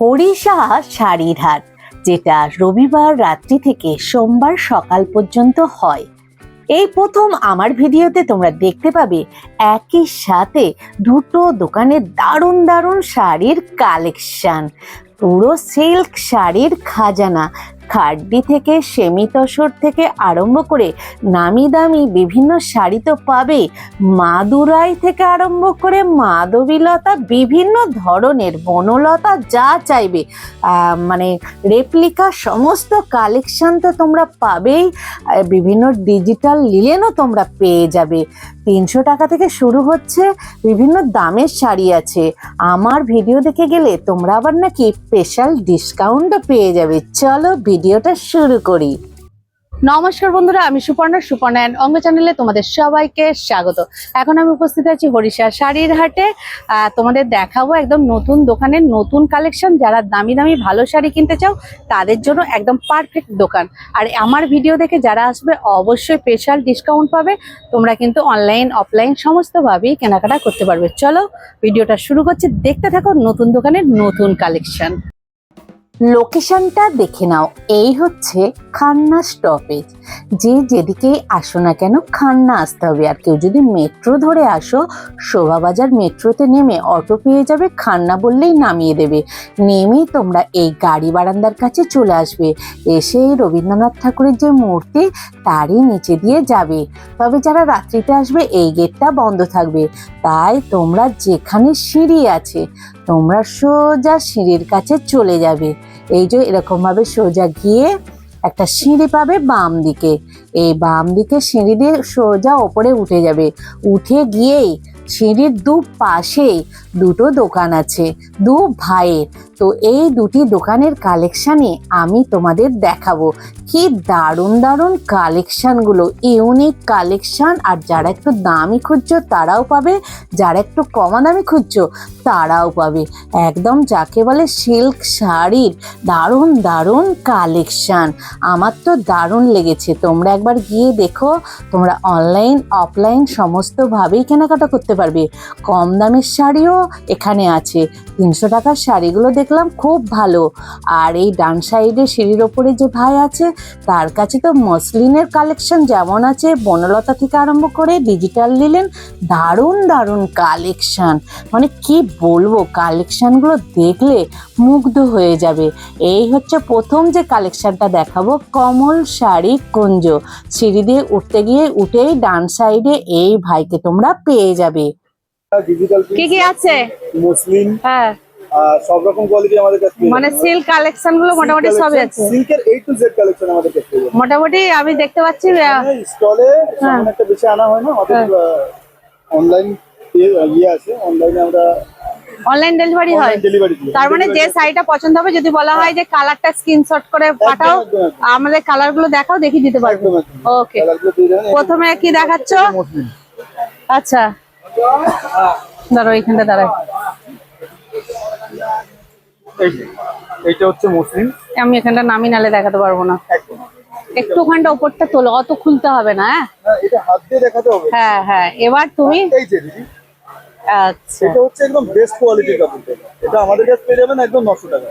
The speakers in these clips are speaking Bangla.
হরিষা শাড়ির হাট, যেটা রবিবার রাত্রি থেকে সোমবার সকাল পর্যন্ত হয়। এই প্রথম আমার ভিডিওতে তোমরা দেখতে পাবে একই সাথে দুটো দোকানে দারুণ দারুণ শাড়ির কালেকশন। পুরো সিল্ক শাড়ির খাজানা, খাড্ডি থেকে সেমি তসর থেকে আরম্ভ করে নামি দামি বিভিন্ন শাড়ি তো পাবে। মাদুরাই থেকে আরম্ভ করে মাধবীলতা, বিভিন্ন ধরনের বনলতা, যা চাইবে মানে রেপ্লিকা সমস্ত কালেকশন তো তোমরা পাবেই। বিভিন্ন ডিজিটাল লিলেনও তোমরা পেয়ে যাবে। 300 টাকা থেকে শুরু হচ্ছে, বিভিন্ন দামের শাড়ি আছে। আমার ভিডিও দেখে গেলে তোমরা আবার নাকি স্পেশাল ডিসকাউন্টও পেয়ে যাবে। চলো ভিডিওটা শুরু করি। নমস্কার বন্ধুরা, আমি সুপর্ণা অ্যান্ড অঙ্গ চ্যানেলে তোমাদের সবাইকে স্বাগত। এখন আমি উপস্থিত আছি হরিষা শাড়ির হাটে। তোমাদের দেখাবো একদম নতুন দোকানের নতুন কালেকশন। যারা দামি দামি ভালো শাড়ি কিনতে চাও তাদের জন্য একদম পারফেক্ট দোকান। আর আমার ভিডিও দেখে যারা আসবে অবশ্যই স্পেশাল ডিসকাউন্ট পাবে। তোমরা কিন্তু অনলাইন অফলাইন সমস্তভাবেই কেনাকাটা করতে পারবে। চলো ভিডিওটা শুরু করছি, দেখতে থাকো নতুন দোকানের নতুন কালেকশন। লোকেশনটা দেখে নাও, এই হচ্ছে খান্না স্টপেজ। যে যেদিকেই আসো না কেন খান্না আসতে হবে। আর কেউ যদি মেট্রো ধরে আসো, শোভাবাজার মেট্রোতে নেমে অটো পেয়ে যাবে, খান্না বললেই নামিয়ে দেবে। নেমেই তোমরা এই গাড়ি বারান্দার কাছে চলে আসবে। এসে রবীন্দ্রনাথ ঠাকুরের যে মূর্তি তারই নিচে দিয়ে যাবে। তবে যারা রাত্রিতে আসবে এই গেটটা বন্ধ থাকবে, তাই তোমরা যেখানে সিঁড়ি আছে তোমরা সোজা সিঁড়ির কাছে চলে যাবে। এই যে এরকম ভাবে সোজা গিয়ে একটা সিঁড়ি পাবে বাম দিকে। এই বাম দিকে সিঁড়ি দিয়ে সোজা ওপরে উঠে যাবে। উঠে গিয়েই সিঁড়ির দুপাশে দুটো দোকান আছে, দু ভাইয়ের। তো এই দুটি দোকানের কালেকশানে আমি তোমাদের দেখাবো। কি দারুণ দারুণ কালেকশানগুলো, ইউনিক কালেকশান। আর যারা একটু দামি খুঁজছো তারাও পাবে, যারা একটু কমা দামি খুঁজছো তারাও পাবে। একদম যাকে বলে সিল্ক শাড়ির দারুণ দারুণ কালেকশান। আমার তো দারুণ লেগেছে। তোমরা একবার গিয়ে দেখো। তোমরা অনলাইন অফলাইন সমস্তভাবেই কেনাকাটা করতে পারবে। কম দামের শাড়িও এখানে আছে। 300 টাকার শাড়িগুলো দেখলাম খুব ভালো। আর এই ডান সাইডে সিঁড়ির ওপরে যে ভাই আছে তার কাছে তো মসলিনের কালেকশন যেমন আছে, বনলতা থেকে আরম্ভ করে ডিজিটাল লিলেন, দারুণ দারুণ কালেকশন। মানে কি বলবো, কালেকশনগুলো দেখলে মুগ্ধ হয়ে যাবে। এই হচ্ছে প্রথম যে কালেকশনটা দেখাবো, কমল শাড়ি কুঞ্জ। সিঁড়ি দিয়ে উঠতে গিয়ে উঠেই ডান সাইডে এই ভাইকে তোমরা পেয়ে যাবে। কি কি আছে? মসলিন, হ্যাঁ, সব রকম কোয়ালিটি আমাদের কাছে, মানে সিল্ক কালেকশন গুলো মোটামুটি সবই আছে। সিল্কের A to Z কালেকশন আমাদের কাছে মোটামুটি আমি দেখতে পাচ্ছি। স্টলে সামনে একটা বেশি আনা হয় না, আমাদের অনলাইন ইয়ে আছে, অনলাইনে আমরা অনলাইন ডেলিভারি হয়। তার মানে যে শাড়িটা পছন্দ হবে যদি বলা হয় যে কালারটা স্ক্রিনশট করে পাঠাও, আমাদের কালার গুলো দেখাও, দেখিয়ে দিতে পারবো। ওকে, প্রথমে কি দেখাচ্ছ? আচ্ছা দাঁড়াও, এইখানটা দাঁড়াই। এইটা হচ্ছে মসলিন। আমি এখানটা নামি নালে দেখাতে পারবো না। একটু ওখানটা উপরটা তোলো, অত খুলতে হবে না। হ্যাঁ, এটা হাত দিয়ে দেখাতে হবে। হ্যাঁ হ্যাঁ, এবার তুমি এই যে দিদি, আচ্ছা এটা হচ্ছে একদম বেস্ট কোয়ালিটির কাপড়। এটা আমাদের কাছে পেয়ে যাবেন একদম 900 টাকা,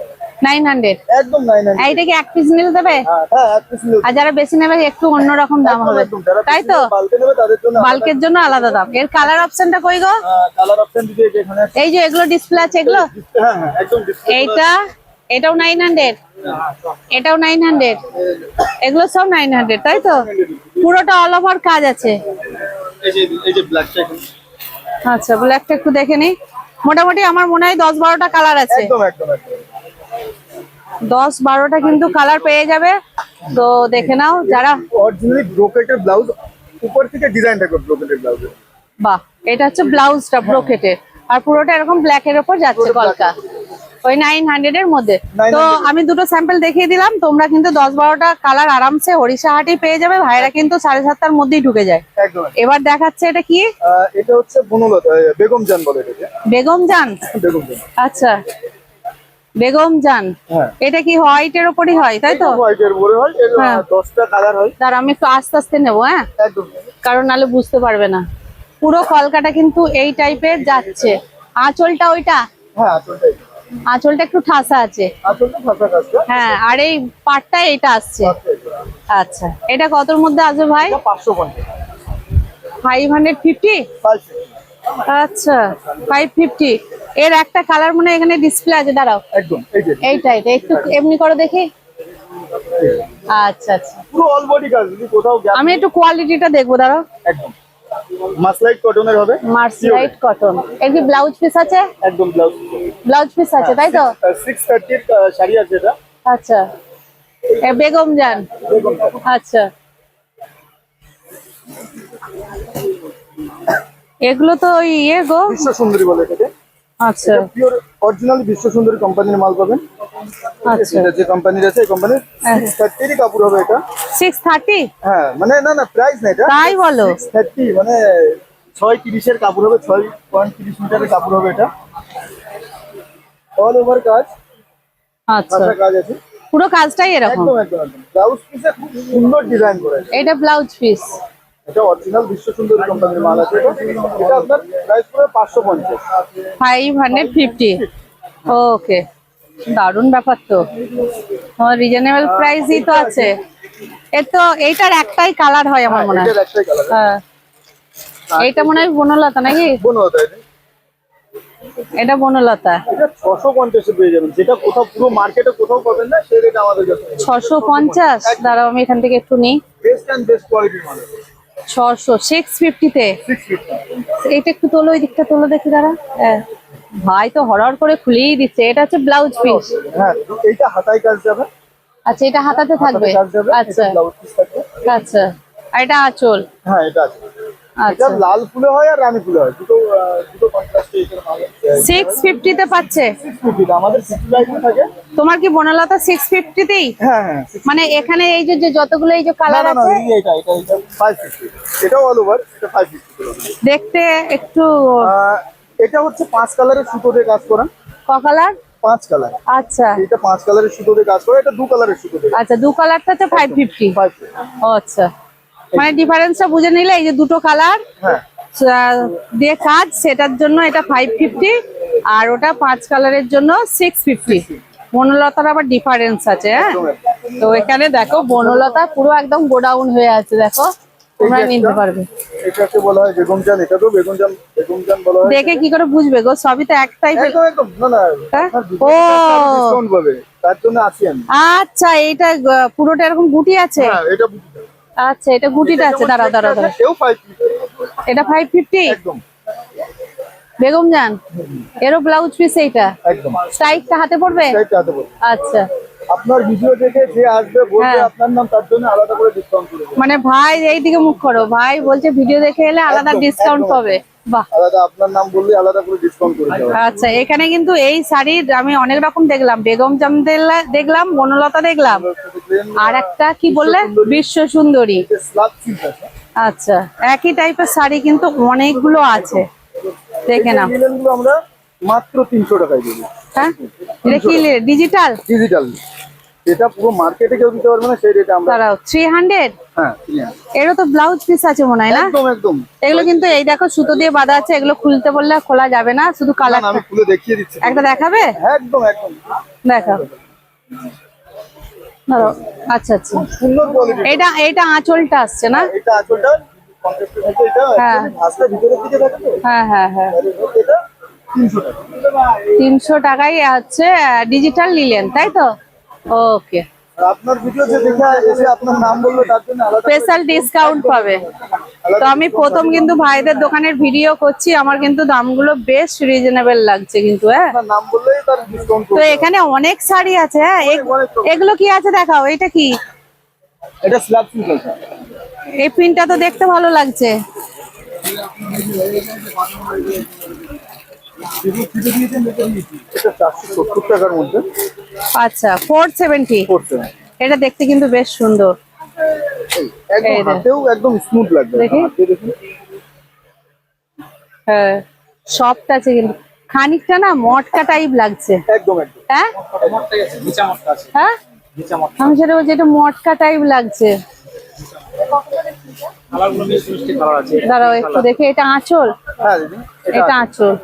900, একদম 900। এইটা কি এক পিস নিলে দেবে? হ্যাঁ, এক পিস নিলে। আর যারা বেশি নেবে একটু অন্যরকম দাম হবে, তাই তো? বালকে নেবে তাদের জন্য, বালকের জন্য আলাদা দাম। এর কালার অপশনটা কই গো? কালার অপশন দিদি এখানে, এই যে এগুলো ডিসপ্লে আছে এগুলো। হ্যাঁ হ্যাঁ, একদম ডিসপ্লে। এইটা, এটাও 900, এটাও 900, এগুলো সব 900, তাই তো? পুরোটা অল ওভার কাজ আছে। এই যে ব্ল্যাকটা, আচ্ছা ব্ল্যাকটা একটু দেখে নিই। মোটামুটি আমার মনে হয় 10-12টা কালার আছে। একদম একদম 10-12টা কিন্তু কালার পেয়ে যাবে। তো দেখে নাও। যারা অরিজিনালি ব্রোকেটের ব্লাউজ, উপর থেকে ডিজাইন থাকবে ব্রোকেটের ব্লাউজে। বাহ, এটা হচ্ছে ব্লাউজটা ব্রোকেটের, আর পুরোটা এরকম ব্ল্যাকের উপর যাচ্ছে কলকা, ওই 900 এর মধ্যে। তো আমি দুটো স্যাম্পল দেখিয়ে দিলাম। তোমরা কিন্তু 10-12টা কালার আরামসে হরিষা হাটেই পেয়ে যাবে। ভাইরা কিন্তু 7:30টার মধ্যেই ঢুকে যায়। এবার দেখাচ্ছে এটা কি? এটা হচ্ছে বনলতা, বেগম জান বলে এটাকে। বেগম জান, বেগম জান। আচ্ছা বেগম জান। এটা কি হোয়াইটের উপরই হয়, তাই তো? হোয়াইটের উপরে হয়। এর 10টা কালার হয়। তার আমি একটু আস্তে আস্তে নেবো, হ্যাঁ, কারণ নালে বুঝতে পারবে না। পুরো কলকাটা কিন্তু এই টাইপের যাচ্ছে। আঁচলটা ওইটা? হ্যাঁ, আঁচলটা আঁচলটা একটু ঠাসা আছে। আসলে ভাষা কাজটা হ্যাঁ, আর এই পাটটা এটা আসছে। আচ্ছা, এটা কতর মধ্যে আসবে ভাই? 550 550। আচ্ছা, 550। এর একটা কালার মনে হয় এখানে ডিসপ্লে আছে, দাঁড়াও। একদম এই যে এইটা একটু এমনি করে দেখি। আচ্ছা আচ্ছা, পুরো অল বডি কাজ, যদি কোথাও গ্যাপ আমি একটু কোয়ালিটিটা দেখবো, দাঁড়াও। একদম মাসলাইট কটনের হবে, মার্সলাইট কটন। এর কি ব্লাউজ পিস আছে? একদম ব্লাউজ ব্লাউজ পিস আছে, তাই তো? 630 এর শাড়ি আছে এটা। আচ্ছা, এ বেগম জান। আচ্ছা, এগুলো তো ওই ইয়ে গো। বিশ্ব সুন্দরী বলে এটাকে। আচ্ছা পিওর অরিজিনাল বিশ্ব সুন্দরী কোম্পানির মাল পাবেন। আচ্ছা, এটা যে কোম্পানির আছে, এই কোম্পানির 630 এর কাপড় হবে এটা। 630? হ্যাঁ মানে না না প্রাইস না এটা, তাই বলো? 630 মানে 630 এর কাপড় হবে, 6.30 মিটারের কাপড় হবে এটা। অল ওভার কাজ, আচ্ছা, ভাষা কাজ আছে পুরো কাজটাই এরকম? একদম একদম একদম। ব্লাউজ পিসে খুব সুন্দর ডিজাইন করে। এটা ব্লাউজ পিস? এটা অরিজিনাল বিশ্ব সুন্দরী কোম্পানির মাল আছে এটা। এটা আপনার প্রাইস পড়বে 550। 550। ওকে, দারুণ ব্যাপার তো, রিজনেবল প্রাইসই তো আছে। এর তো এইটার একটাই কালার হয় আমার মনে হয়। এটার একটাই কালার। হ্যাঁ, এইটা মনে হয় বনলতা নাকি? বনলতা এটা। এটা বনলতা। এটা 650 এ পেয়ে যাবেন, যেটা কোথাও পুরো মার্কেটে কোথাও পাবেন না, সেই রেট আমাদের কাছে। 650? দাঁড়াও আমি এখান থেকে একটু নিই। বেস্ট এন্ড বেস্ট কোয়ালিটির মাল। 650 তে? 650। এইটা একটু তোলো, ওই দিকটা তোলো দেখি, দাঁড়া। হ্যাঁ, ভাই তো হরহর করে খুলেই দিচ্ছে। এটা হচ্ছে ব্লাউজ পিস? হ্যাঁ, এইটা হাতায় কাজ যাবে। আচ্ছা, এটা হাতাতে থাকবে? হাতায় কাজ যাবে, আচ্ছা এটা ব্লাউজ পিস থাকবে। আচ্ছা, আর এটা আঁচল? হ্যাঁ এটা আছে। এটা আচ্ছা, লাল ফুলে হয় আর রানী ফুলে হয়, দুটো দুটো কন্ট্রাস্টে এটার মাল। 650 তে পাচ্ছে? 650 আমাদের 60 আইটেম থাকে। তোমার কি বনলতা 650 তেই? হ্যাঁ হ্যাঁ। মানে এখানে এই যে যতগুলো এই যে না কালার না না, আছে, এটা এটা এটা 550। এটাও অল ওভার, এটা 550। দেখতে একটু। এটা হচ্ছে 5 কালারের সুতো দিয়ে কাজ করা। ক কালার? 5 কালার। আচ্ছা এটা 5 কালারের সুতো দিয়ে কাজ করা, এটা 2 কালারের সুতো দিয়ে। আচ্ছা, দু কালারটা হচ্ছে 550। 550। ও আচ্ছা, মানে ডিফারেন্সটা বুঝে নিলে এই যে দুটো কালার হ্যাঁ দিয়ে কাজ, সেটার জন্য এটা 550, আর ওটা 5 কালারের জন্য 650। বনলতার আবার ডিফারেন্স আছে। হ্যাঁ, তো এখানে দেখো বনলতা পুরো একদম গোডাউন হয়ে আছে, দেখো তোমরা নিতে পারবে। এটাকে বলা হয় বেগম জান, এটা তো বেগম জান, বেগম জান বলা হয়। দেখে কি করে বুঝবে গো, সবই তো এক টাইপের। একদম একদম না না, হ্যাঁ? আপনার ডিসকাউন্ট পাবে, তার জন্য আছি আমি। আচ্ছা, এইটা পুরোটা এরকম গুটি আছে? হ্যাঁ এটা আচ্ছা, এটা গুটিটা আছে, দাঁড়াও দাঁড়াও দাঁড়াও। এও 550। এটা 550? একদম বেগম জান, এরও ব্লাউজ পিস এইটা? একদম স্ট্রাইকটা হাতে পড়বে? সেটা হতে পারে। আচ্ছা, আপনার ভিডিও দেখে যে আসবে বলবে হ্যাঁ। আপনার নাম, তার জন্য আলাদা করে ডিসকাউন্ট করে দেব। মানে ভাই এইদিকে মুখ করো, ভাই বলছে ভিডিও দেখে এলে আলাদা একদম, ডিসকাউন্ট একদম। পাবে। বাহ, আলাদা আপনার নাম বললে আলাদা করে ডিসকাউন্ট করে দেব। আচ্ছা। এখানে কিন্তু এই শাড়ির আমি অনেক রকম দেখলাম, বেগম জাম দেখলাম, বনলতা দেখলাম, আর একটা কি বললে? বিশ্ব সুন্দরী। স্লাব সিল্ক আছে। আচ্ছা, একই টাইপের শাড়ি কিন্তু অনেকগুলো আছে, দেখে নাও। মিলেনগুলো আমরা মাত্র 300 টাকায় দিই। হ্যাঁ, এটা কি ডিজিটাল? ডিজিটাল, এটা পুরো মার্কেটে কেউ দিতে পারবে না, সেই রেটে আমরা। দাঁড়াও, 300? হ্যাঁ এরও তো ব্লাউজ পিস আছে মনে হয়, না? একদম একদম। এগুলো কিন্তু এই দেখো সুতো দিয়ে বাঁধা আছে, এগুলো খুলতে বললে খোলা যাবে না, শুধু না, কালার। না, আমি খুলে দেখিয়ে দিচ্ছি। একটা দেখাবে? একদম একদম দেখাও, ধরো। আচ্ছা আচ্ছা, খুব সুন্দর কোয়ালিটি। এটা আঁচলটা আসছে না? এটা আসলটা কন্ট্রাস্টের মধ্যে, এটা হ্যাঁ। actually ভাঁজটা ভিতরের দিকে থাকে তো। হ্যাঁ হ্যাঁ হ্যাঁ, আর এটা 300 টাকা। 300 টাকায় হচ্ছে ডিজিটাল নিলেন, তাই তো? ওকে, আর আপনার ভিডিও যে দেখে এসে আপনার নাম বললো, তার জন্য আলাদা স্পেশাল ডিসকাউন্ট পাবে। তো আমি প্রথম কিন্তু ভাইদের দোকানের ভিডিও করছি, আমার কিন্তু দামগুলো বেশ রিজনেবল লাগছে কিন্তু। হ্যাঁ, আপনার নাম বললেই তার ডিসকাউন্ট তো করবে। এখানে অনেক শাড়ি আছে। হ্যাঁ, এগুলো কি আছে দেখাও, এটা কি? এটা স্ল্যাব সিল্ক আছে। এই প্রিন্টটা তো দেখতে ভালো লাগছে। এটা 470 টাকার মধ্যে। আচ্ছা, 470। পড়ছে এটা দেখতে কিন্তু বেশ সুন্দর। একদম, এই রে। হাতেও একদম স্মুথ লাগবে। দেখি। হাতে দেখুন। হ্যাঁ, সফট আছে কিন্তু খানিকটা না মটকা টাইপ লাগছে। একদম একদম। হ্যাঁ মটকাই আছে, নিচা মটকা আছে। হ্যাঁ, নিচা মটকা। আমি সেটা বলছি, এটা মটকা টাইপ লাগছে। কালারগুলো বেশ মিষ্টি কালার আছে। দাঁড়াও একটু দেখি, এটা আঁচল? হ্যাঁ দিদি, এটা আঁচল।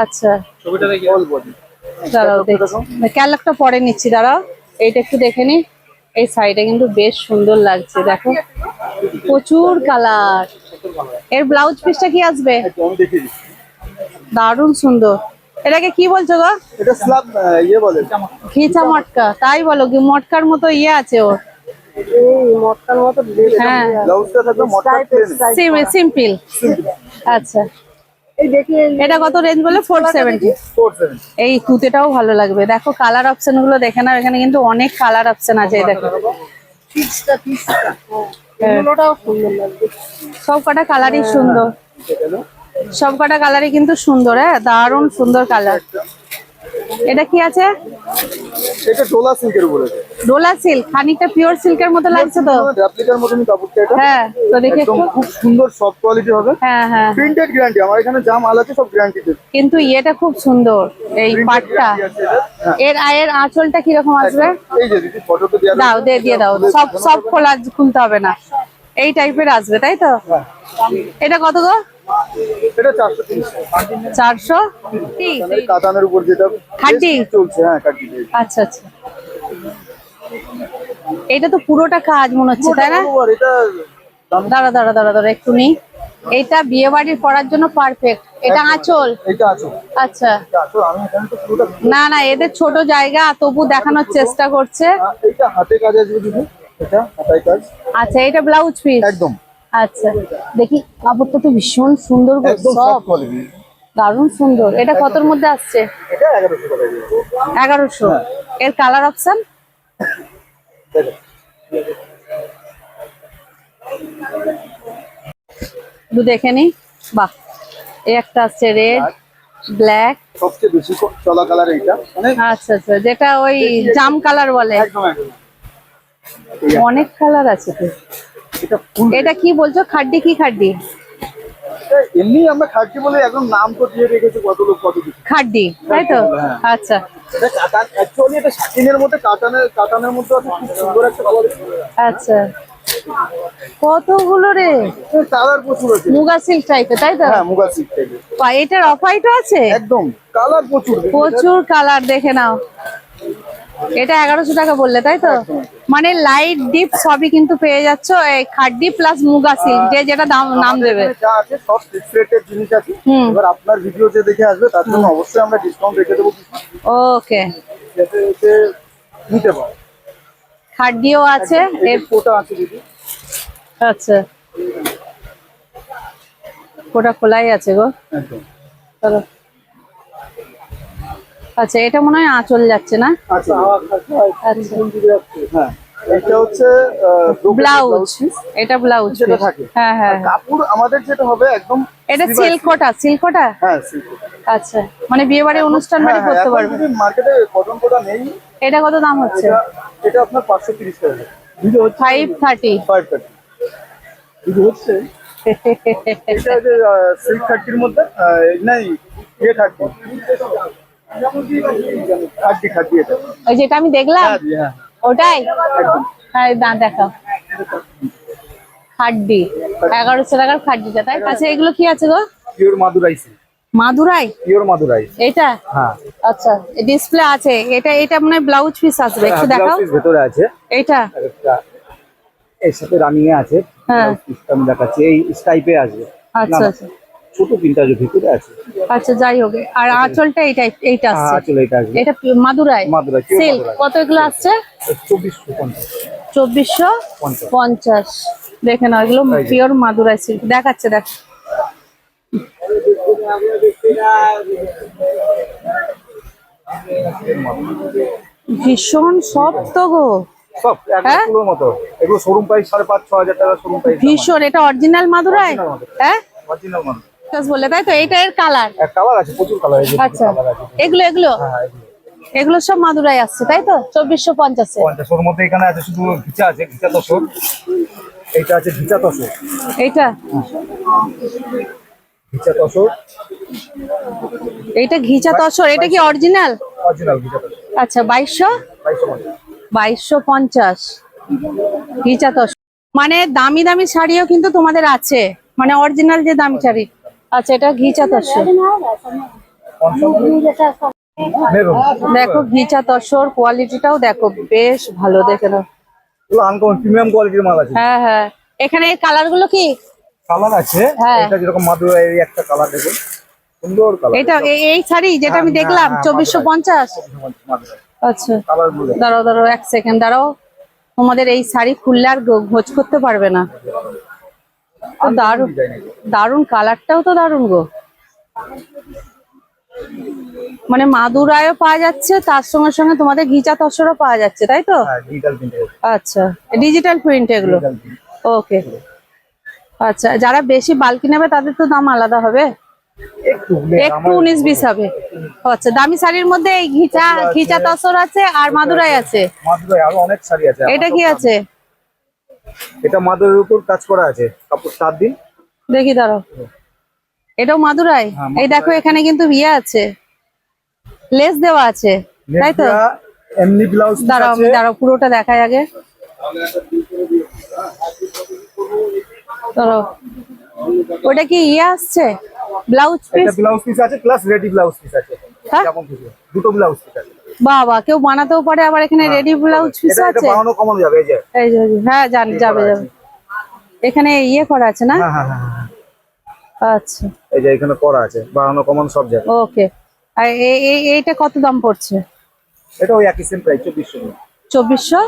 আচ্ছা, ছবিটা দেখি। All body. দাঁড়াও দেখছি, ক্যালাকটা পরে নিচ্ছি, দাঁড়াও এইটা একটু দেখে নি। এই শাড়িটা কিন্তু বেশ সুন্দর লাগছে, দেখো প্রচুর কালার। এর ব্লাউজ পিসটা কি আসবে? আমি দেখিয়ে দিচ্ছি। দারুণ সুন্দর। এটাকে কি বলছো গো? এটা স্ল্যাব ইয়ে বলে, ঘিচা মটকা, তাই বলো? কি মটকার মতো ইয়ে আছে ওর? মটকার মতো। হ্যাঁ, ব্লাউজটা থাকবে মটকার প্লেন। সিম্পল। আচ্ছা, এটা কত রেঞ্জ বলে? 470। 470। এই তুতেটাও ভালো লাগবে, দেখো কালার অপশন গুলো দেখে নাও, এখানে কিন্তু অনেক কালার অপশন আছে, এই দেখো। হ্যাঁ। সব কটা কালারই সুন্দর, সব কটা কালারই কিন্তু সুন্দর। হ্যাঁ, দারুণ সুন্দর কালার। এটা কি আছে? এটা ডোলা সিল্কের উপরে। ডোলা সিল্ক, খানিকটা পিওর সিল্কের মতো লাগছে তো। রেপ্লিকার মতনই কাপড়টা এটা। হ্যাঁ, তো দেখি একদম একটু। খুব সুন্দর সফট কোয়ালিটি হবে। হ্যাঁ হ্যাঁ, প্রিন্টেড গ্যারান্টি, আমার এখানে যা মাল আছে সব গ্যারান্টি দেবে। কিন্তু ইয়েটা খুব সুন্দর, এই পাটটা। এর আয়ের আঁচলটা কিরকম আসবে? এই যে দিদি ফটোতে দেয়া দাও, দিয়ে দাও। সব সব খুলতে হবে না, এই টাইপের আসবে, তাই তো? এটা কত গো? এটা 430। 400। কাতানের উপর যেটা খাড্ডি চলছে, হ্যাঁ খাড্ডি। আচ্ছা আচ্ছা, এটা তো পুরোটা কাজ মনে হচ্ছে, তাই না? এটা দাঁড়া দাঁড়া দাঁড়া দাঁড়া একটু নি। এটা বিয়ে বাড়ির পরার জন্য পারফেক্ট। এটা আঁচল? এটা আছে। আচ্ছা, এটা আছে। আমি এখানে তো পুরোটা না না, এদের ছোট জায়গা তবু দেখানোর চেষ্টা করছে। এটা হাতে কাজ আসবে দিদি, এটা হাতায় কাজ। আচ্ছা, এটা ব্লাউজ পিস একদম। আচ্ছা, দেখি কাপড়টা তো ভীষণ সুন্দর গো, একদম সব সফট কোয়ালিটি। দারুণ সুন্দর। এটা কতর মধ্যে আসছে? এটা 1100 টাকা দিয়ে। 1100। এর কালার অপশন দেখো দু দেখে নি। বাহ, এই একটা আছে রেড, ব্ল্যাক। সবচেয়ে বেশি চলা কালার এইটা, মানে আচ্ছা আচ্ছা, যেটা ওই জাম কালার বলে। একদম একদম। অনেক কালার আছে তো। এটা ফুল। এটা কি বলছো? খাড্ডি? কি খাড্ডি? এমনি আমরা খাচ্ছি বলে এখন নাম তো দিয়ে রেখেছে কত লোক কত কিছু। খাড্ডি, তাই তো? হ্যাঁ। আচ্ছা এটা কাতান, অ্যাকচুয়ালি এটা শাটিনের মধ্যে কাতানের মধ্যে আছে, খুব সুন্দর একটা কোয়ালিটি। আচ্ছা, কতগুলো রে? কালার প্রচুর আছে। মুগা সিল্ক টাইপের, তাই তো? হ্যাঁ মুগা সিল্ক টাইপের। এটার অফ হোয়াইটও আছে? একদম কালার প্রচুর। প্রচুর কালার, দেখে নাও। এটা 1100 টাকা বললে, তাই তো? মানে লাইট ডিপ সবই কিন্তু পেয়ে যাচ্ছ, এই খাড্ডি প্লাস মুগা সিল্ক, যে যেটা দাম নাম দেবে। এখানে যা আছে সব ফিক্স রেটের জিনিস আছে। হুম। এবার আপনার ভিডিও যে দেখে আসবে তার জন্য অবশ্যই আমরা ডিসকাউন্ট রেখে দেবো, ওকে, যাতে এতে নিতে পারে। খাড্ডিও আছে এর কোটা আছে দিদি। আচ্ছা, ওটা খোলাই আছে গো। একদম। চলো। আচ্ছা, এটা মনে হয় আঁচল যাচ্ছে না? আচ্ছা। আচ্ছা, হ্যাঁ এটা হচ্ছে ব্লাউজ। এটা ব্লাউজ যেটা থাকে। হ্যাঁ হ্যাঁ। কাপড় আমাদের যেটা হবে একদম। এটা সিল্কোটা? সিল্কোটা হ্যাঁ আচ্ছা, মানে বিয়ে বাড়ি অনুষ্ঠান বাড়ি করতে পারবে। মার্কেটে কটন কোটা নেই। এটা কত দাম হচ্ছে? এটা আপনার 530 টাকা। ভিডিও হচ্ছে 530। 530 ভিডিও হচ্ছে। এটা যে সিল্ক খাট্টির মধ্যে নাই ইয়ে খাট্টি। খাট্টি এটা। ওই যেটা আমি দেখলাম হ্যাঁ জি, হ্যাঁ ওটাই? একদম। হ্যাঁ, দেখাও। খাড্ডি 1100 টাকার খাড্ডিটা, তাই? আচ্ছা, এগুলো কি আছে গো? Pure Madurai silk. Madurai? Pure Madurai. এটা? হ্যাঁ। আচ্ছা, ডিসপ্লে আছে। এটা মানে ব্লাউজ পিস আসবে, একটু দেখাও। ব্লাউজ ভেতরে আছে। এটা একটা এর সাথে রানিং এ আছে। হ্যাঁ। ব্লাউজ পিসটা আমি দেখাচ্ছি, এই স্টাইপে আসবে। আচ্ছা আচ্ছা ছোট প্রিন্ট আছে ভিতরে আছে। আচ্ছা, যাই হোক। আর আঁচলটা এইটা হ্যাঁ আসছে? চলে এটা আসবে। এটা মাদুরাই মাদুরাই, pure সিল্ক। মাদুরাই। কত এগুলো আসছে? 2450। 2450। দেখে নাও, এগুলো পিওর মাদুরাই সিল্ক। দেখাচ্ছে, দেখ। ভীষণ সফট গো। সব হ্যাঁ? একদম মতো। এগুলো শোরুম প্রাইস 5,500-6,000 টাকা শোরুম প্রাইস। ভীষণ। এটা অরিজিনাল মাদুরাই? হ্যাঁ, অরিজিনাল মাল। বলে, তাই তো? এটা এর কালার? এক কালার আছে, প্রচুর কালার আছে। আচ্ছা, কালার আছে। এগুলো এগুলো হ্যাঁ এগুলো এগুলো সব মাদুরাই আসছে, তাই তো? 2450। 50 ওর মধ্যে এখানে আছে শুধু ঘিচা আছে, ঘিচা তসর। এইটা আছে ঘিচা তসর। এইটা ঘিচা তসর। এইটা ঘিচা তসর। এটা কি অরিজিনাল? অরিজিনাল ঘিচা তসর। আচ্ছা, 2250। 2250 ঘিচা তসর। মানে দামি দামি শাড়িও কিন্তু তোমাদের আছে, মানে অরিজিনাল যে দামি শাড়ি। আচ্ছা, এটা ঘিচা তসর। মেরুন দেখো ঘিচা তসর কোয়ালিটিটাও দেখো বেশ ভালো, দেখে নাও। এগুলো আনকমন প্রিমিয়াম কোয়ালিটির মাল আছে। হ্যাঁ হ্যাঁ, এখানে কালার গুলো কি? কালার আছে, হ্যাঁ। এটা যেরকম মাদুরা এই একটা কালার দেখুন, সুন্দর কালার। এটা এই শাড়ি যেটা আমি দেখলাম 2450। আচ্ছা কালার গুলো দাঁড়াও দাঁড়াও, এক সেকেন্ড দাঁড়াও। তোমাদের এই শাড়ি খুললে আর ঘোচ করতে পারবে না। তো দারুণ দারুণ, কালারটাও তো দারুণ গো। মানে মাদুরায়ও পাওয়া যাচ্ছে, তার সঙ্গে সঙ্গে তোমাদের ঘিচা তসরও পাওয়া যাচ্ছে, তাই তো? হ্যাঁ ডিজিটাল প্রিন্ট। আচ্ছা ডিজিটাল প্রিন্ট এগুলো। ওকে আচ্ছা, যারা বেশি বালকি নেবে তাদের তো দাম আলাদা হবে, একটু একটু 19-20 হবে। আচ্ছা, দামি শাড়ির মধ্যে এই ঘিচা তসর আছে আর মাদুরাই আছে। মাদুরাই আরো অনেক শাড়ি আছে। এটা কি আছে? এটা মাদুরের উপর কাজ করা আছে, কাপড় 4 দিন। দেখি দাঁড়াও, এটাও মাদুরাই। হ্যাঁ, এই দেখো এখানে কিন্তু ইয়ে আছে, লেস দেওয়া আছে, তাই তো? এমনি ব্লাউজ দাঁড়াও আমি দাঁড়াও পুরোটা দেখাই আগে। দাঁড়াও, ওটা কি ইয়ে আসছে ব্লাউজ পিস? এটা ব্লাউজ পিস আছে প্লাস রেডি ব্লাউজ পিস আছে। হ্যাঁ? যেমন কিছু দুটো ব্লাউজ পিস আছে। বাবা, কেউ বানাতেও পারে, আবার এখানে রেডি ব্লাউজ পিস এটা আছে। বানানো কমানো যাবে এই যে। এই যে হ্যাঁ জানি, যাবে যাবে। এখানে ইয়ে করা আছে না? হ্যাঁ হ্যাঁ হ্যাঁ, আচ্ছা এই যে এখানে করা আছে, বানানো কমানো সব যাবে। ওকে। আর এইটা কত দাম পড়ছে? এটা ওই একই সেম প্রাইস 2400। 2400।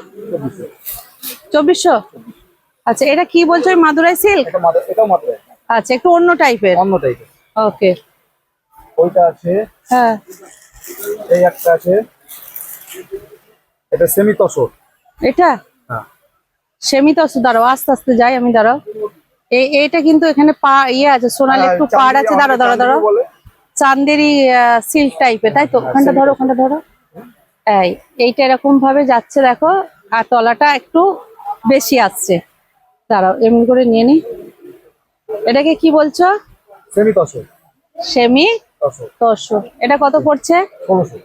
2400। আচ্ছা, এটা কি বলছো, ওই মাদুরাই সিল্ক? এটাও মাদুরাই। আচ্ছা, একটু অন্য টাইপের। অন্য টাইপের। ওকে ওইটা আছে, হ্যাঁ এই একটা আছে, এটা সেমি তসর। এটা হ্যাঁ সেমি তো, দাঁড়াও আস্তে আস্তে যাই আমি, দাঁড়াও। এইটা কিন্তু এখানে পা ইয়ে আছে, সোনালি একটু পাড় আছে। দাঁড়াও দাঁড়াও দাঁড়াও, চান্দেরি সিল্ক টাইপের, তাই তো? ওখানটা ধরো, ওখানটা ধরো। এইটা এরকম ভাবে যাচ্ছে দেখো, আর তলাটা একটু বেশি আসছে। দাঁড়াও এমনি করে নিয়ে নি। এটাকে কি বলছো? সেমি তসর। সেমি তসর তসর। এটা কত পড়ছে? 1600।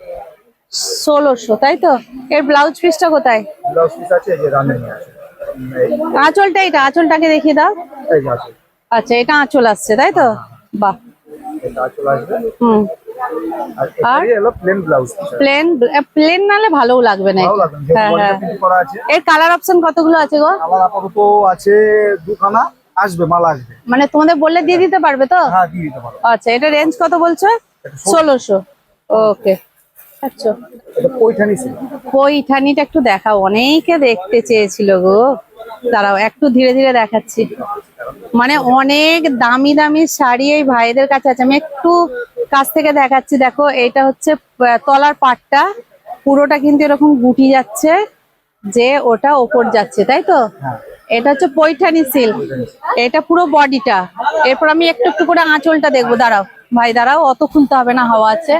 1600, তাই তো? এর ব্লাউজ পিসটা কোথায়? ব্লাউজ পিস আছে, এই যে রানিং আছে। আঁচলটা, এটা আঁচলটাকে দেখিয়ে দাও। এই যে আছে, আচ্ছা, এটা আঁচল আসছে, তাই তো? বাহ। এটা চলে আসবে। হুম, আর এটাই হলো প্লেন ব্লাউজ পিস। প্লেন নালে ভালোও লাগবে না ভালো এটা। লাগবে, যে হ্যাঁ বডিটা হ্যাঁ। প্রিন্ট করা আছে। এর কালার অপশন কতগুলো আছে গো? আমার আপাতত আছে দুখানা, আসবে মাল আসবে। মানে তোমাদের বললে দিয়ে দিতে পারবে তো? হ্যাঁ দিয়ে দিতে পারো। আচ্ছা, এটা রেঞ্জ কত বলছো? 1600। ওকে আচ্ছা, এটা পৈঠানি ছিল। পৈঠানিটা একটু দেখাও, অনেকে দেখতে চেয়েছিল গো। দাঁড়াও একটু ধীরে ধীরে দেখাচ্ছি। মানে অনেক দামি দামি শাড়ি এই ভাইদের কাছে আছে, আমি একটু কাছ থেকে দেখাচ্ছি। দেখো এটা হচ্ছে তলার পাটটা, পুরোটা কিন্তু এরকম গুটি যাচ্ছে, যে ওটা ওপর যাচ্ছে, তাই তো? হ্যাঁ এটা হচ্ছে পৈঠানি সিল্ক। এটা পুরো বডিটা। এরপর আমি একটু একটু করে আঁচলটা দেখবো। দাঁড়াও ভাই দাঁড়াও, অত খুলতে হবে না, হাওয়া আছে।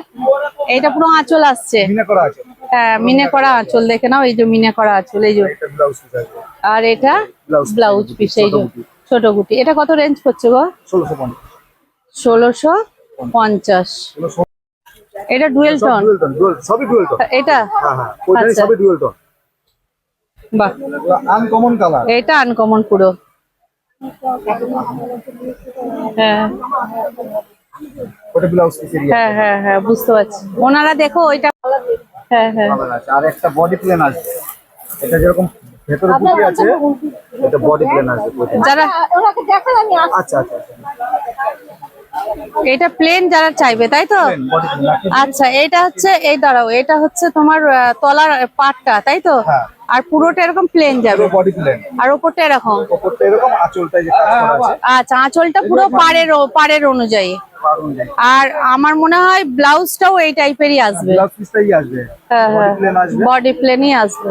এটা পুরো আঁচল আসছে। মিনা করা আছে। হ্যাঁ, মিনে করা আঁচল, দেখে নাও, এই যে মিনে করা আঁচল, এই যে। এটা ব্লাউজ পিস আছে। আর এটা ব্লাউজ পিস, এই যে ছোট গুটি। এটা কত রেঞ্জ করছে গো? 1650। 1650। এটা ডুয়েল টোন? ডুয়েল টোন, সবই ডুয়েল টোন। এটা হ্যাঁ হ্যাঁ, পৈঠানি আচ্ছা। সবই ডুয়েল টোন। বাহ, আনকমন কালার। এটা আনকমন পুরো। হ্যাঁ ওটা ব্লাউজ পিস এরিয়া হ্যাঁ হ্যাঁ হ্যাঁ, বুঝতে পারছি। ওনারা দেখো ওইটা। হ্যাঁ হ্যাঁ কালার আছে। আর একটা বডি প্লেন আসবে, এটা যেরকম ভেতরে বুটি আছে, এটা বডি প্লেন আসবে পৈঠানি। যারা আচ্ছা আচ্ছা আচ্ছা, এটা প্লেন যারা চাইবে, তাই তো? Body plain. আচ্ছা, এটা হচ্ছে, এই দাঁড়াও, এটা হচ্ছে তোমার তলার পাটটা, তাই তো? হ্যাঁ। আর পুরোটা এরকম প্লেন যাবে, বডি প্লেন, আর ওপরটা এরকম। ওপরটা এরকম, আঁচলটাই যে কাজ করা আছে। আচ্ছা, আঁচলটা পুরো পাড়ের অনুযায়ী। পার অনুযায়ী। আর আমার মনে হয় ব্লাউজটাও এই টাইপেরই আসবে। ব্লাউজ পিসটাই আসবে, হ্যাঁ বডি হ্যাঁ, প্লেন আসবে। বডি প্লেনই আসবে।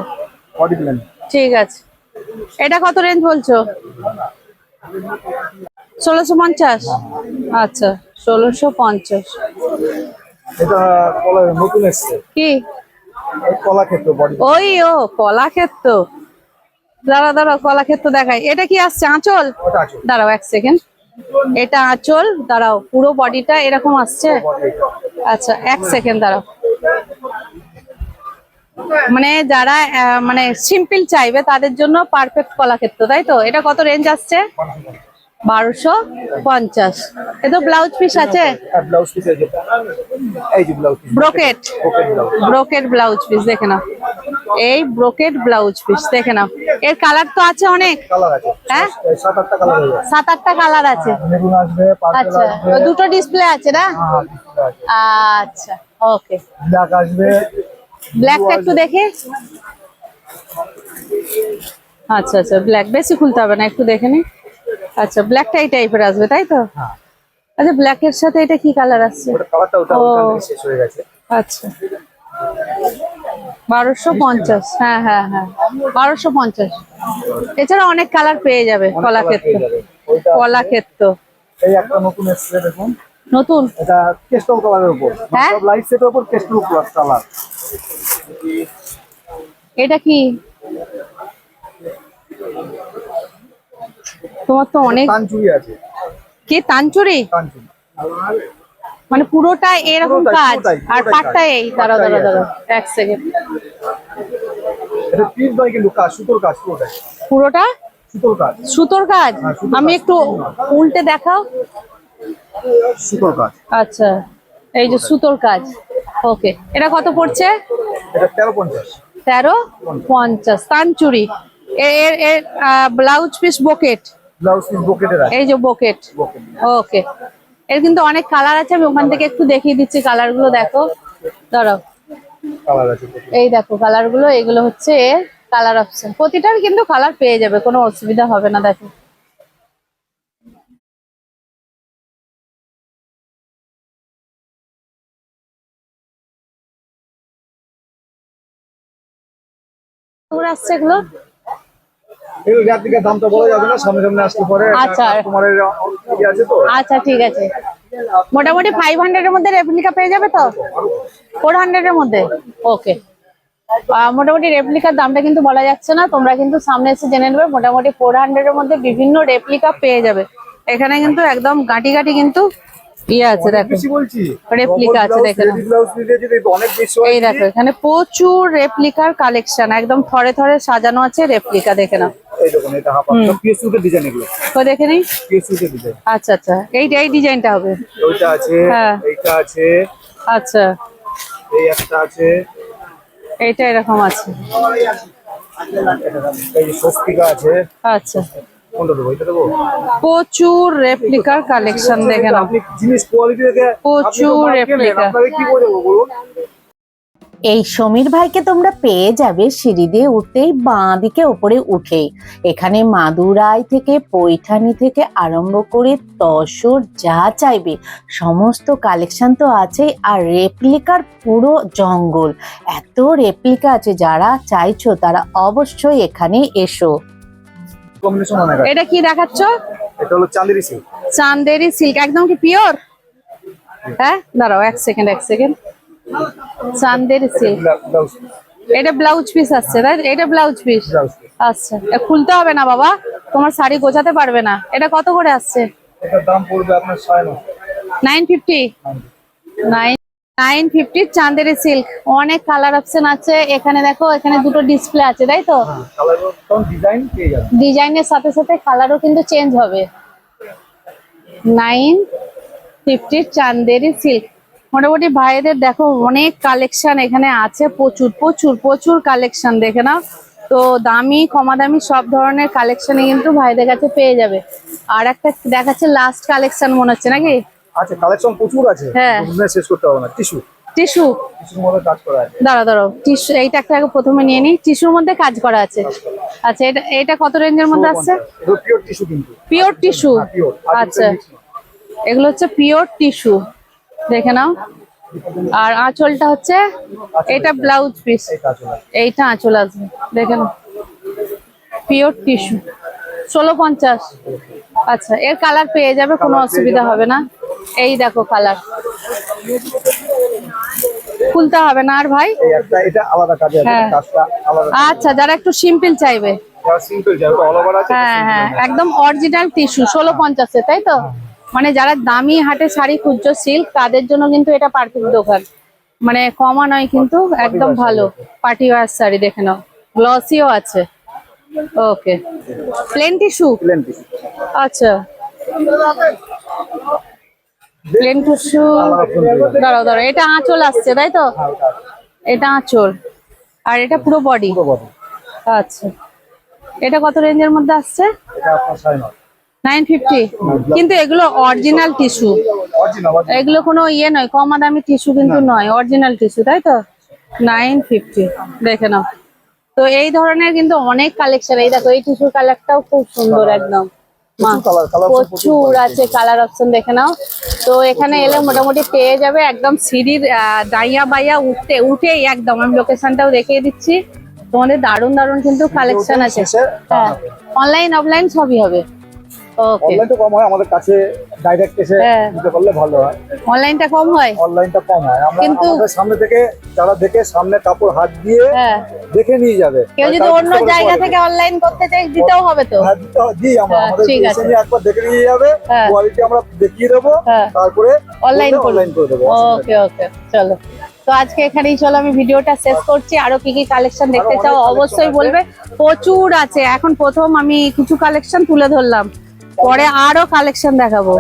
Body plain. ঠিক আছে। এটা কত রেঞ্জ বলছো? 1650। আচ্ছা, 1650। এটা কলা নতুন এসছে, কি কলাক্ষেত্র বডি। ওই ও কলাক্ষেত্র। দাঁড়াও দাঁড়াও, কলাক্ষেত্র দেখাই। এটা কি আসছে আঁচল? ওটা আছে দাঁড়াও এক সেকেন্ড, এটা আঁচল। দাঁড়াও, পুরো বডিটা এরকম আসছে। আচ্ছা এক সেকেন্ড দাঁড়াও। মানে যারা মানে সিম্পল চাইবে তাদের জন্য পারফেক্ট কলাক্ষেত্র, তাই তো? এটা কত রেঞ্জ আসছে? 1250। এ তো ব্লাউজ পিস আছে, ব্লাউজ পিস এই যে blouse piece brocade, brocade blouse piece দেখে নাও, এই ব্রোকেট ব্লাউজ পিস দেখে নাও। এর কালার তো আছে অনেক, কালার আছে, হ্যাঁ 7-8টা কালার হয়ে যাবে। 7-8টা কালার আছে। মেরুন আসবে, পার্পল আচ্ছা, আসবে, দুটো ডিসপ্লে আছে না? হ্যাঁ display আছে। আচ্ছা ওকে, ব্ল্যাক আসবে, ব্ল্যাকটা একটু দেখে। আচ্ছা আচ্ছা, ব্ল্যাক বেশি খুলতে হবে না, একটু দেখে নি। আচ্ছা, ব্ল্যাকটা এই টাইপের আসবে তাই তো? হ্যাঁ আচ্ছা, ব্ল্যাকের সাথে এটা কি কালার আসছে? ওটা কালারটা ওটা ও। ওখান থেকে শেষ হয়ে গেছে। আচ্ছা, 1250। হ্যাঁ হ্যাঁ হ্যাঁ, 1250। এছাড়া অনেক কালার পেয়ে যাবে, অনেক কলা colour ক্ষেত্র, পেয়ে যাবে। ওইটা কলা ক্ষেত্র এই একটা নতুন এসছে দেখুন, নতুন। এটা কেস্টল কালারের উপর, হ্যাঁ? সব লাইট সেটের উপর কেস্টল কালার। এটা কি? তোমার তো অনেক, কাঞ্চুরি আছে, কি তানচুরি? কাঞ্চুরি মানে পুরোটা এরকম পুরোটাই, কাজ, পুরোটাই, আর পুরোটাই পাটটা কাজ। এই, দাঁড়াও পাটটাই দাঁড়াও দাঁড়াও আছে। এক সেকেন্ড, এটা প্রিন্ট নয় কিন্তু কাজ, সুতোর কাজ পুরোটাই, পুরোটা সুতোর কাজ, সুতোর কাজ। হ্যাঁ, সুতোর আমি কাজ। একটু উল্টে দেখাও। সুতোর কাজ। আচ্ছা, এই যে সুতোর কাজ। ওকে, এটা কত পড়ছে? এটা 1350। 1350 তানচুরি। এর এর ব্লাউজ পিস বোকেট, ব্লাউজ পিস বকেটের আছে, এই যে বোকেট। বকেট ওকে, এর কিন্তু অনেক কালার আছে, আমি ওখান থেকে একটু দেখিয়ে দিচ্ছি কালার গুলো। দেখো, দাঁড়াও, কালার আছে। এই দেখো কালার গুলো, এগুলো হচ্ছে এর কালার অপশন। প্রতিটার কিন্তু কালার পেয়ে যাবে, কোনো অসুবিধা হবে না। দেখো, তোমরা আসছে এগুলো। এগুলো রেপ্লিকার দামটা বলা যাবে না, সামনে সামনে আসলে পরে আচ্ছা। কাস্টমারের ইয়ে আছে তো। আচ্ছা ঠিক আছে, মোটামুটি 500 এর মধ্যে রেপ্লিকা পেয়ে যাবে তো? 400 এর মধ্যে? ওকে, মোটামুটি রেপ্লিকার দামটা কিন্তু বলা যাচ্ছে না, তোমরা কিন্তু সামনে এসে জেনে নেবে। মোটামুটি 400 এর মধ্যে বিভিন্ন রেপ্লিকা পেয়ে যাবে। এখানে কিন্তু একদম গাঁটি গাঁটি কিন্তু ইয়ে আছে, অনেক দেখো বেশি বলছি, রেপ্লিকা আছে, দেখে নাও। ব্লাউজ নিলে যদি অনেক বেশি হয়, এই দেখো, এখানে প্রচুর রেপ্লিকার কালেকশন, একদম থরে থরে সাজানো আছে রেপ্লিকা, দেখে নাও। এই দেখুন এটা হাফ পিএসইউটের ডিজাইন, এগুলো তো দেখে নিই। পিএসইউটের ডিজাইন। আচ্ছা আচ্ছা, এই ডিজাইনটা হবে। ওইটা আছে, হ্যাঁ। এইটা আছে, আচ্ছা, এই একটা আছে, এইটা এরকম আছে। এই যে স্বস্তিকা আছে। আচ্ছা, কোনটা দেবো, এটা দেবো? প্রচুর রেপ্লিকার কালেকশন, দেখে নাও। আপনি জিনিস কোয়ালিটি দেখে প্রচুর রেপ্লিকা। আপনাকে কি বলবো বলুন। এই সমীর ভাইকে তোমরা পেয়ে যাবে সিঁড়ি দিয়ে উঠতেই বাঁ দিকে ওপরে উঠেই। এখানে মাদুরাই থেকে পৈঠানি থেকে আরম্ভ করে তসর যা চাইবে সমস্ত কালেকশন তো আছেই, আর রেপ্লিকার পুরো জঙ্গল। এত রেপ্লিকা আছে, যারা চাইছো তারা অবশ্যই এখানে এসো। কম্বিনেশন অনেক আছে। এটা কি দেখাচ্ছ? এটা হলো চাঁদেরি সিল্ক। চান্দেরি সিল্ক, একদম কি পিওর? হ্যাঁ, দাঁড়াও এক সেকেন্ড এক সেকেন্ড। চান্দেরি সিল্ক, ব্লাউজ এটা ব্লাউজ পিস আসছে তাই? এটা ব্লাউজ পিস। ব্লাউজ আচ্ছা, এটা খুলতে হবে না বাবা, তোমার শাড়ি গোছাতে পারবে না। এটা কত করে আসছে? এটার দাম পড়বে আপনার 950। 950। 950 চান্দেরি সিল্ক। অনেক কালার অপশন আছে এখানে। দেখো, এখানে দুটো ডিসপ্লে আছে তাই তো? হ্যাঁ, কালার কোন ডিজাইন পেয়ে যাবেন। ডিজাইনের সাথে সাথে কালারও কিন্তু চেঞ্জ হবে। 950 চান্দেরি সিল্ক। মোটামুটি ভাইদের দেখো অনেক কালেকশন এখানে আছে, প্রচুর প্রচুর প্রচুর কালেকশন, দেখে নাও। তো দামি কমা দামি সব ধরনের কালেকশনই কিন্তু ভাইদের কাছে পেয়ে যাবে। আর একটা দেখাচ্ছে লাস্ট কালেকশন মনে হচ্ছে নাকি? আচ্ছা, কালেকশন প্রচুর আছে, হ্যাঁ। বুঝলে শেষ করতে হবে না। টিস্যু, টিস্যু, টিস্যুর মধ্যে কাজ করা আছে। দাঁড়াও দাঁড়াও, টিস্যু এইটা একটা আগে প্রথমে নিয়ে নিই। টিস্যুর মধ্যে কাজ করা আছে। আচ্ছা, এটা কত রেঞ্জের মধ্যে আসছে? এটা পিওর টিস্যু কিন্তু। Pure tissue. হ্যাঁ, পিওর। আচ্ছা, এগুলো হচ্ছে পিওর টিস্যু, দেখে নাও। আর আঁচলটা হচ্ছে, এটা ব্লাউজ পিস, এই কাজ করা আছে। এইটা আঁচল আসবে, দেখে নাও। Pure tissue, 1650। আচ্ছা, এর কালার পেয়ে যাবে, কোনো অসুবিধা হবে না। এই দেখো কালার, খুলতে হবে না আর ভাই। এই একটা, এটা আলাদা কাজে আছে, হ্যাঁ। কাজটা আলাদা। আচ্ছা, যারা একটু সিম্পল চাইবে, যারা সিম্পল যাবে, অল ওভার আছে। হ্যাঁ হ্যাঁ, একদম অরিজিনাল টিস্যু, 1650 তাই তো? মানে যারা দামি হাটে শাড়ি খুঁজছো সিল্ক, তাদের জন্য কিন্তু এটা পারফেক্ট দোকান। মানে কমা নয় কিন্তু, একদম ভালো পার্টি ওয়্যার শাড়ি, দেখে নাও। গ্লসিও আছে। Okay, plain tissue. Plain tissue. আচ্ছা, প্লেন টিস্যু, দাঁড়াও দাঁড়াও, এটা আঁচল আসছে তাই তো? এটা আঁচল আর এটা পুরো বডি। আচ্ছা, এটা কত রেঞ্জের মধ্যে আসছে? এটা আপনার 9.5। 950। কিন্তু এগুলো অরিজিনাল টিস্যু, এগুলো কোনো ইয়ে নয়, কম দামি টিস্যু কিন্তু নয়, অরিজিনাল টিস্যু তাই তো? 950 দেখে নাও। তো এই ধরনের কিন্তু অনেক কালেকশন, এই দেখো এই টিস্যুর কালারটাও খুব সুন্দর একদম, মা প্রচুর আছে কালার অপশন, দেখে নাও। তো এখানে এলে মোটামুটি পেয়ে যাবে একদম সিঁড়ির দাইয়া বাইয়া উঠেই একদম, আমি লোকেশনটাও দেখিয়ে দিচ্ছি তোমাদের। দারুণ দারুণ কিন্তু কালেকশন আছে। হ্যাঁ, অনলাইন অফলাইন সবই হবে। ওকে, অনলাইনটা কম হয়, আমাদের কাছে ডাইরেক্ট এসে নিতে পারলে ভালো হয়। অনলাইনটা কম হয়, অনলাইনটা কম হয়, আমরা কিন্তু আমাদের সামনে থেকে যারা দেখে সামনে কাপড় হাত দিয়ে হ্যাঁ দেখে নিয়ে যাবে। কেউ যদি অন্য জায়গা থেকে অনলাইন করতে চাই দিতেও হবে তো? হ্যাঁ, দিই আমরা, হ্যাঁ, আমাদের ঠিক এসে আছে। নিয়ে একবার দেখে নিয়ে যাবে, হ্যাঁ। কোয়ালিটি আমরা দেখিয়ে দেবো, হ্যাঁ। তারপরে অনলাইন করে দেবো। ওকে ওকে, চলো। তো আজকে এখানেই চলো, আমি ভিডিওটা শেষ করছি। আরো কি কি কালেকশন দেখতে চাও অবশ্যই বলবে, প্রচুর আছে। এখন প্রথম আমি কিছু কালেকশন তুলে ধরলাম, পরে আরো কালেকশন দেখাবো।